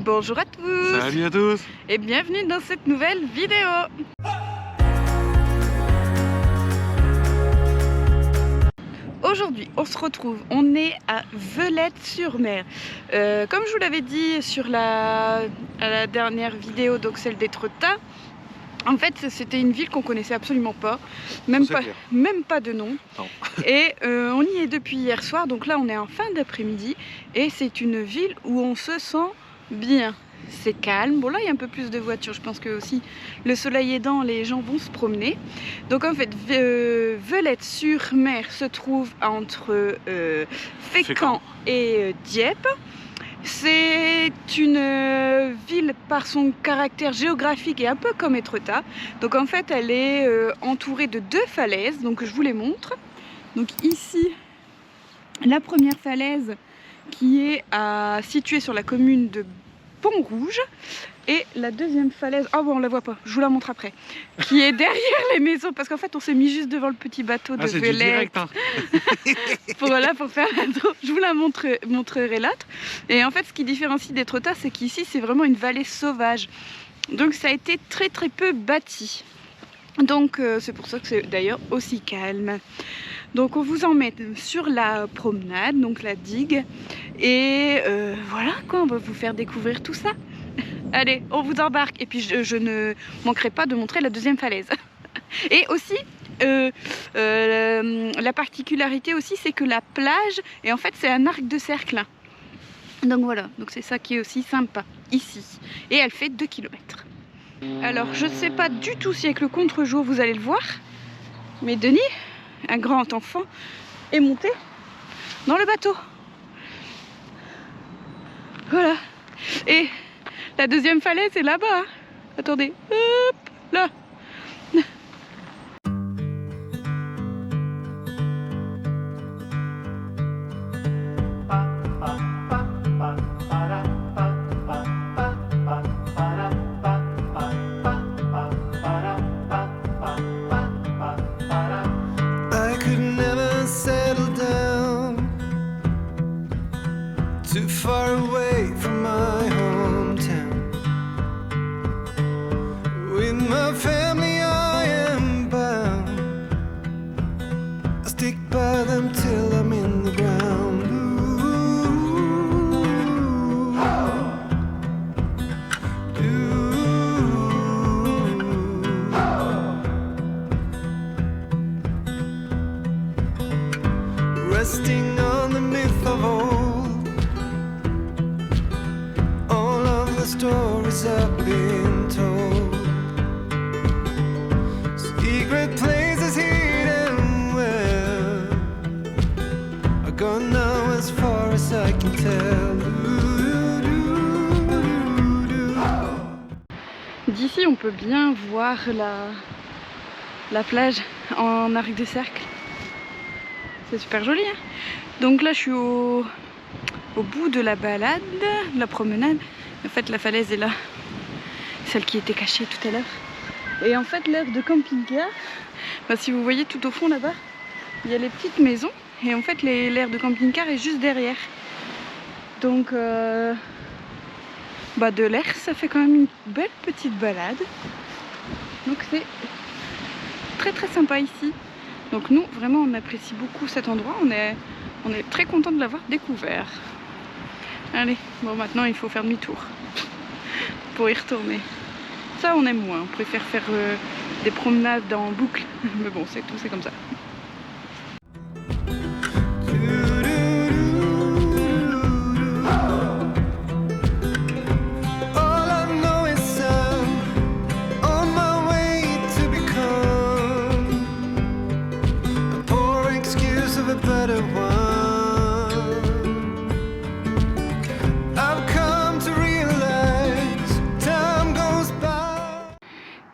Bonjour à tous. Salut à tous. Et bienvenue dans cette nouvelle vidéo. Aujourd'hui, on se retrouve, on est à Velette-sur-Mer. Comme je vous l'avais dit sur à la dernière vidéo, donc celle d'Étretat, en fait c'était une ville qu'on connaissait absolument pas, même pas de nom. Non. Et on y est depuis hier soir, donc là on est en fin d'après-midi et c'est une ville où on se sent bien. C'est calme, bon là il y a un peu plus de voitures, je pense que aussi le soleil aidant, les gens vont se promener. Donc en fait Velette-sur-Mer se trouve entre Fécamp et Dieppe. C'est une ville par son caractère géographique et un peu comme Étretat. Donc en fait elle est entourée de deux falaises, donc je vous les montre. Donc ici la première falaise qui est située sur la commune de Pont-Rouge, et la deuxième falaise, oh bon on la voit pas, je vous la montre après, qui est derrière les maisons, parce qu'en fait on s'est mis juste devant le petit bateau de Velette. Direct, hein. pour faire l'intro, je vous la montrerai l'autre. Et en fait ce qui différencie d'Étretat, c'est qu'ici c'est vraiment une vallée sauvage, donc ça a été très peu bâti, donc c'est pour ça que c'est d'ailleurs aussi calme. Donc on vous emmène sur la promenade, donc la digue, et voilà quoi, on va vous faire découvrir tout ça. Allez, on vous embarque, et puis je ne manquerai pas de montrer la deuxième falaise. Et aussi, la particularité aussi, c'est que la plage, et en fait c'est un arc de cercle. Donc voilà, donc c'est ça qui est aussi sympa ici. Et elle fait 2 km. Alors je ne sais pas du tout si avec le contre-jour vous allez le voir, mais Denis, un grand enfant, est monté dans le bateau. Voilà. Et la deuxième falaise est là-bas. Hein. Attendez. Hop, là. Too far away from my hometown. With my family I am bound. I stick by them till I'm in the ground. Resting on the myth of old. Stories I've been told. Secret places hidden well are gone now as far as I can tell. D'ici on peut bien voir la plage en arc de cercle. C'est super joli hein. Donc là je suis au bout de la balade, de la promenade. En fait la falaise est là, celle qui était cachée tout à l'heure. Et en fait l'aire de camping-car, si vous voyez tout au fond là-bas, il y a les petites maisons. Et en fait l'aire de camping-car est juste derrière. Donc de l'air ça fait quand même une belle petite balade. Donc c'est très sympa ici. Donc nous vraiment on apprécie beaucoup cet endroit, on est très content de l'avoir découvert. Allez, bon maintenant il faut faire demi-tour pour y retourner. Ça on aime moins, on préfère faire des promenades en boucle. Mais bon c'est tout, c'est comme ça.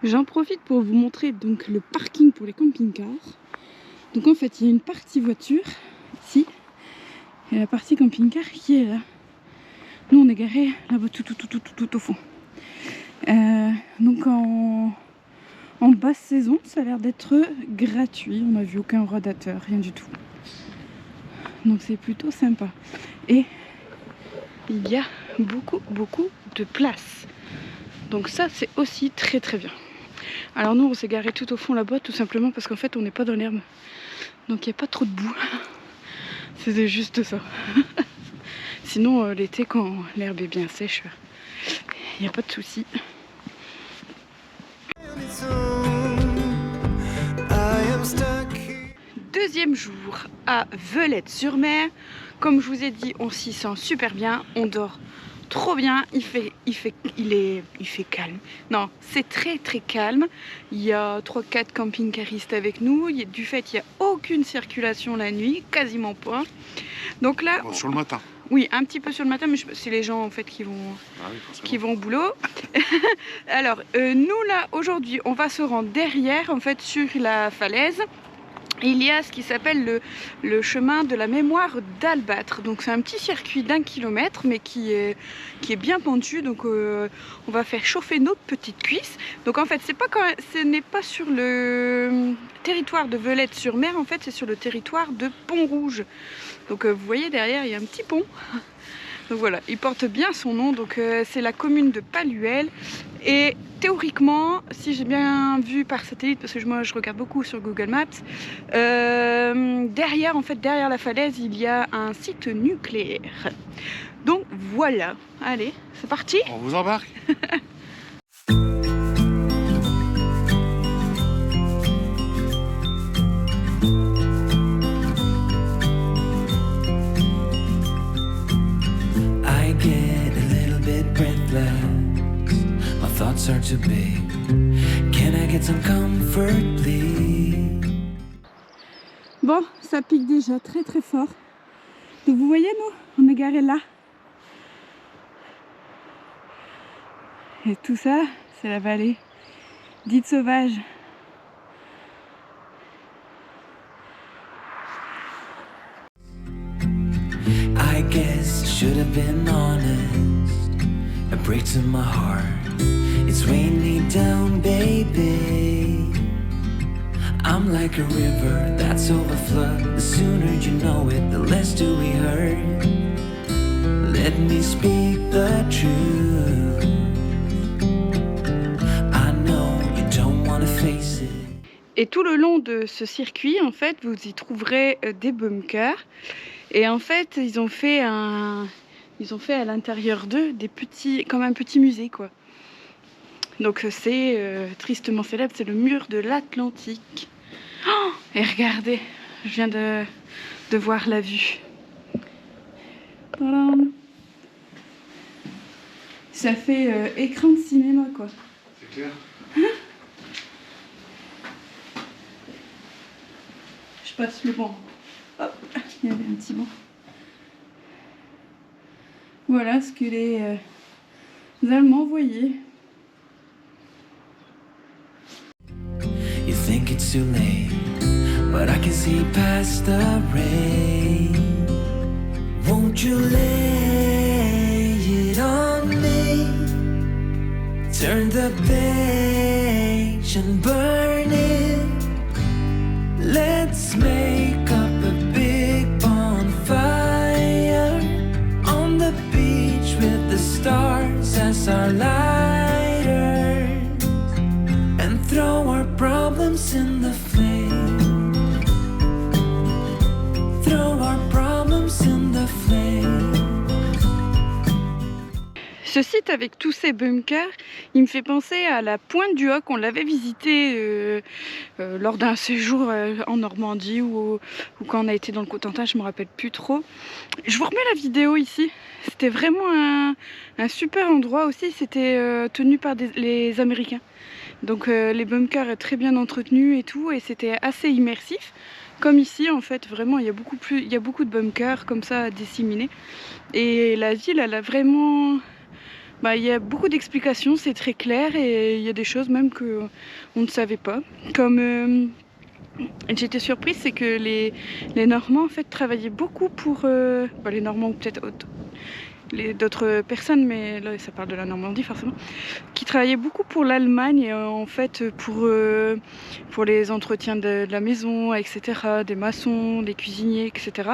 J'en profite pour vous montrer donc le parking pour les camping-cars. Donc en fait il y a une partie voiture ici et la partie camping-car qui est là. Nous on est garé là-bas tout au fond. Donc en basse saison ça a l'air d'être gratuit. On n'a vu aucun radateur, rien du tout. Donc c'est plutôt sympa. Et il y a beaucoup de place. Donc ça c'est aussi très bien. Alors nous on s'est garé tout au fond là-bas tout simplement parce qu'en fait on n'est pas dans l'herbe. Donc il n'y a pas trop de boue. C'est juste ça. Sinon l'été quand l'herbe est bien sèche, il n'y a pas de souci. Deuxième jour à Velette-sur-Mer. Comme je vous ai dit, on s'y sent super bien, on dort trop bien, il fait calme. Non, c'est très calme. Il y a 3-4 camping-caristes avec nous. Du fait, il n'y a aucune circulation la nuit, quasiment pas. Donc là, bon, sur le matin. Oui, un petit peu sur le matin, mais c'est les gens en fait qui vont au boulot. Alors, nous là, aujourd'hui, on va se rendre derrière, en fait, sur la falaise. Il y a ce qui s'appelle le chemin de la mémoire d'Albâtre. Donc c'est un petit circuit d'1 kilomètre, mais qui est bien pentu. Donc on va faire chauffer nos petites cuisses. Donc en fait, ce n'est pas sur le territoire de Velette-sur-Mer, en fait, c'est sur le territoire de Pont-Rouge. Donc vous voyez derrière, il y a un petit pont. Donc voilà, il porte bien son nom. Donc c'est la commune de Palluel. Et théoriquement, si j'ai bien vu par satellite, parce que moi je regarde beaucoup sur Google Maps, derrière la falaise, il y a un site nucléaire. Donc voilà, allez, c'est parti. On vous embarque. Thoughts are too big. Can I get some comfort, please? Bon, ça pique déjà très fort. Donc vous voyez, nous, on est garé là. Et tout ça, c'est la vallée dite sauvage. I guess I should have been honest. A break to my heart. It's raining down, baby. I'm like a river that's overflowed. The sooner you know it, the less do we hurt. Let me speak the truth. I know you don't want to face it. Et tout le long de ce circuit, en fait, vous y trouverez des bunkers. Et en fait, ils ont fait à l'intérieur d'eux des petits, comme un petit musée, quoi. Donc c'est tristement célèbre, c'est le mur de l'Atlantique. Oh, et regardez, je viens de voir la vue. Tadam. Ça fait écran de cinéma, quoi. C'est clair. Je passe le banc. Hop, il y avait un petit banc. Voilà ce que les Allemands voyaient. You think it's too late, but I can see past the rain. Won't you lay it on me? Turn the page and burn it. Let's make up a big bonfire on the beach with the stars as our lighters, and throw our problems in the flame. Throw our problems in the flame. Ce site avec tous ces bunkers, il me fait penser à la Pointe du Hoc. On l'avait visité lors d'un séjour en Normandie ou quand on a été dans le Cotentin, je me rappelle plus trop. Je vous remets la vidéo ici. C'était vraiment un super endroit aussi. C'était tenu par les Américains. Donc les bunkers très bien entretenus et tout, et c'était assez immersif. Comme ici en fait, vraiment il y a beaucoup de bunkers comme ça disséminés. Et la ville, elle a vraiment... il y a beaucoup d'explications, c'est très clair, et il y a des choses même qu'on ne savait pas. Comme j'étais surprise, c'est que les Normands en fait travaillaient beaucoup pour... les Normands ou peut-être d'autres personnes, mais là ça parle de la Normandie forcément, qui travaillaient beaucoup pour l'Allemagne, en fait pour les entretiens de la maison, etc., des maçons, des cuisiniers, etc.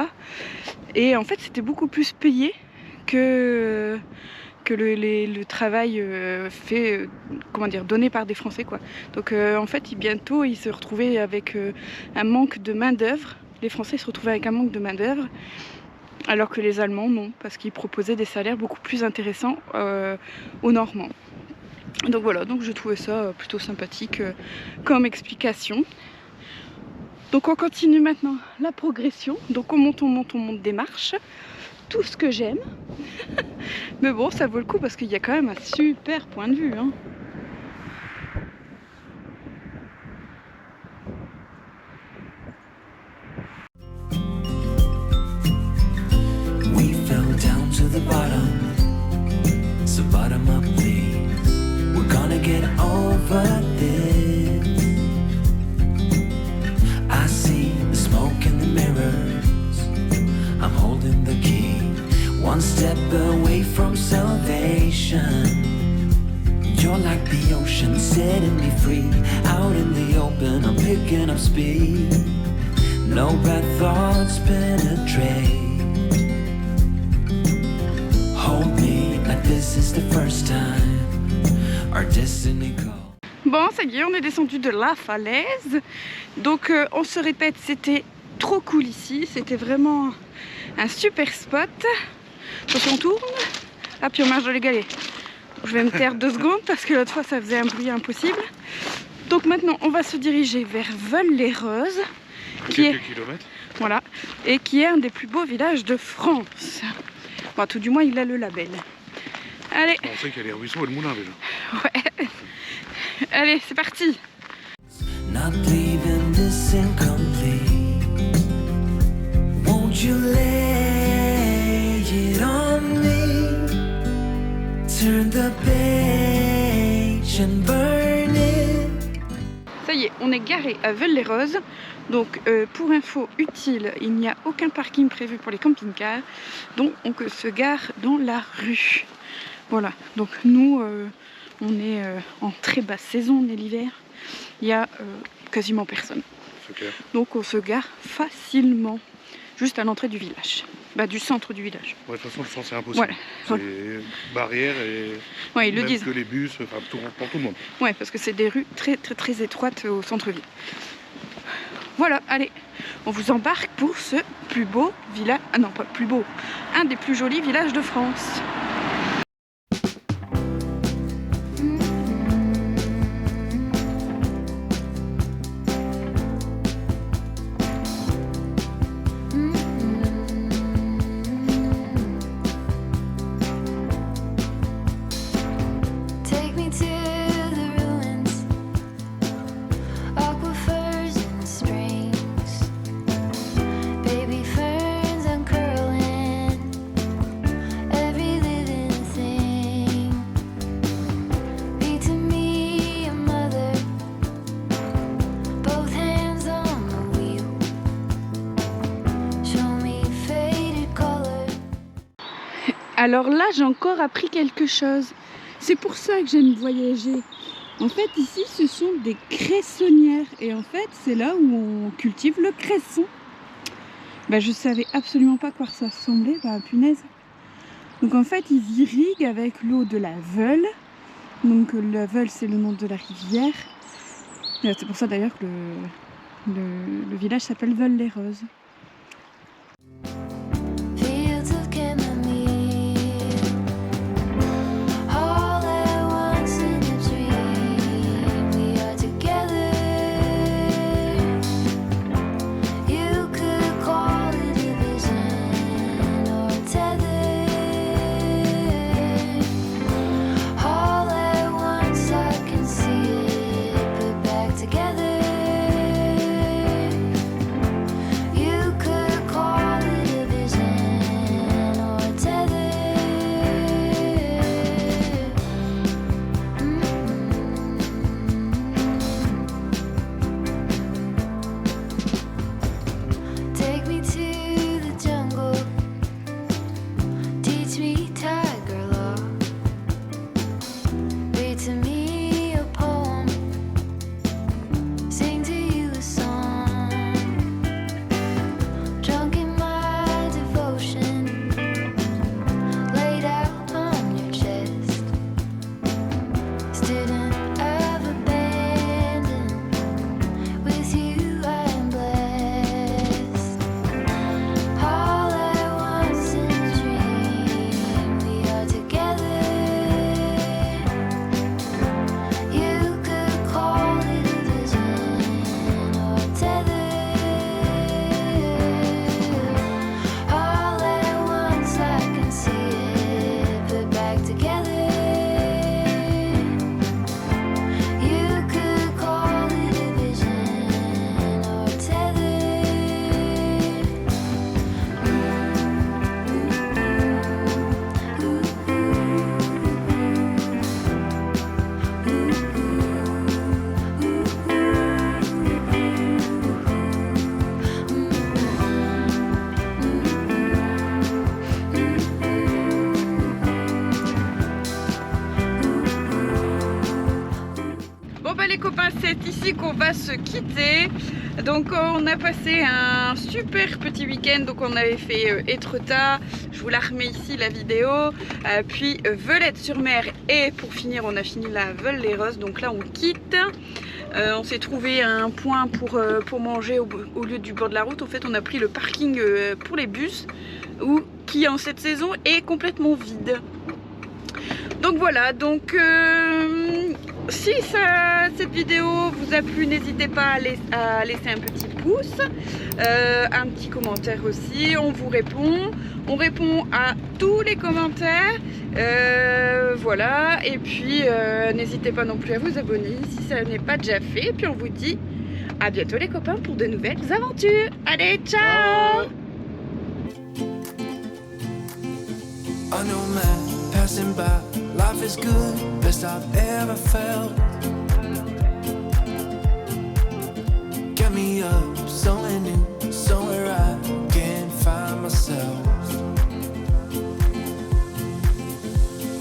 Et en fait c'était beaucoup plus payé que le travail fait, comment dire, donné par des Français, quoi. Donc en fait, bientôt, ils se retrouvaient avec un manque de main d'œuvre. Les Français se retrouvaient avec un manque de main d'œuvre, alors que les Allemands, non, parce qu'ils proposaient des salaires beaucoup plus intéressants aux Normands. Donc voilà, donc je trouvais ça plutôt sympathique comme explication. Donc on continue maintenant la progression. Donc on monte des marches. Tout ce que j'aime. Mais bon, ça vaut le coup parce qu'il y a quand même un super point de vue, hein. We fell down to the bottom, so bottom up please. We're gonna get over this. I see the smoke in the mirrors, I'm holding the key, one step away from salvation. You're like the ocean, setting me free, out in the open, I'm picking up speed. No bad thoughts penetrate. Hold me like this is the first time our destiny calls. Bon, ça y est, on est descendu de la falaise. Donc on se répète, c'était trop cool ici. C'était vraiment un super spot. Attention, on tourne. Ah, puis on marche dans les galets. Je vais me taire 2 secondes parce que l'autre fois ça faisait un bruit impossible. Donc maintenant on va se diriger vers Veules-les-Reuses. Quelques kilomètres. Voilà. Et qui est un des plus beaux villages de France. Bon, tout du moins il a le label. Allez. On sait qu'il y a les ruisseaux et le moulin déjà. Ouais. Allez, c'est parti. Not leaving this incomplete. Won't you lay it on me? Turn the page and burn it. Ça y est, on est garé à Veules-les-Reuses. Donc pour info utile, il n'y a aucun parking prévu pour les camping-cars. Donc on se gare dans la rue. Voilà, donc nous on est en très basse saison, on est l'hiver. Il y a quasiment personne. C'est clair. Donc on se gare facilement, juste à l'entrée du village. Bah, du centre du village. Ouais, de toute façon, le sens c'est impossible. Voilà. C'est barrière et Ouais, ils le même disent. que les bus, enfin pour tout le monde. Ouais, parce que c'est des rues très étroites au centre-ville. Voilà, allez, on vous embarque pour ce plus beau village. Ah non, pas plus beau, un des plus jolis villages de France. Take me to the ruins, aquifers and springs, baby ferns uncurling, every living thing. Be to me a mother, both hands on the wheel. Show me faded colors. Alors là, j'ai encore appris quelque chose. C'est pour ça que j'aime voyager. En fait, ici, ce sont des cressonnières. Et en fait, c'est là où on cultive le cresson. Bah, je savais absolument pas à quoi ça ressemblait. Bah, punaise. Donc en fait, ils irriguent avec l'eau de la Veule. Donc la Veule, c'est le nom de la rivière. C'est pour ça d'ailleurs que le village s'appelle Veules-les-Reuses. Fields of chamomile, all at once in a dream. We are together. You could call it a vision or a tether. All at once I can see it put back together. You copains, c'est ici qu'on va se quitter. Donc on a passé un super petit week-end. Donc on avait fait Étretat, je vous la remets ici la vidéo, puis Velette-sur-Mer, et pour finir on a fini la Veule-les-Roses. Donc là on quitte. On s'est trouvé un point pour manger au lieu du bord de la route. En fait on a pris le parking pour les bus, qui en cette saison est complètement vide. Donc voilà, donc si cette vidéo vous a plu, n'hésitez pas à laisser un petit pouce, un petit commentaire aussi, on vous répond. On répond à tous les commentaires, voilà, et puis n'hésitez pas non plus à vous abonner si ça n'est pas déjà fait. Et puis on vous dit à bientôt les copains pour de nouvelles aventures. Allez, ciao. I know man passing by, life is good, best I've ever felt. Get me up, somewhere new, somewhere I can find myself.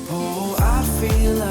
Oh, I feel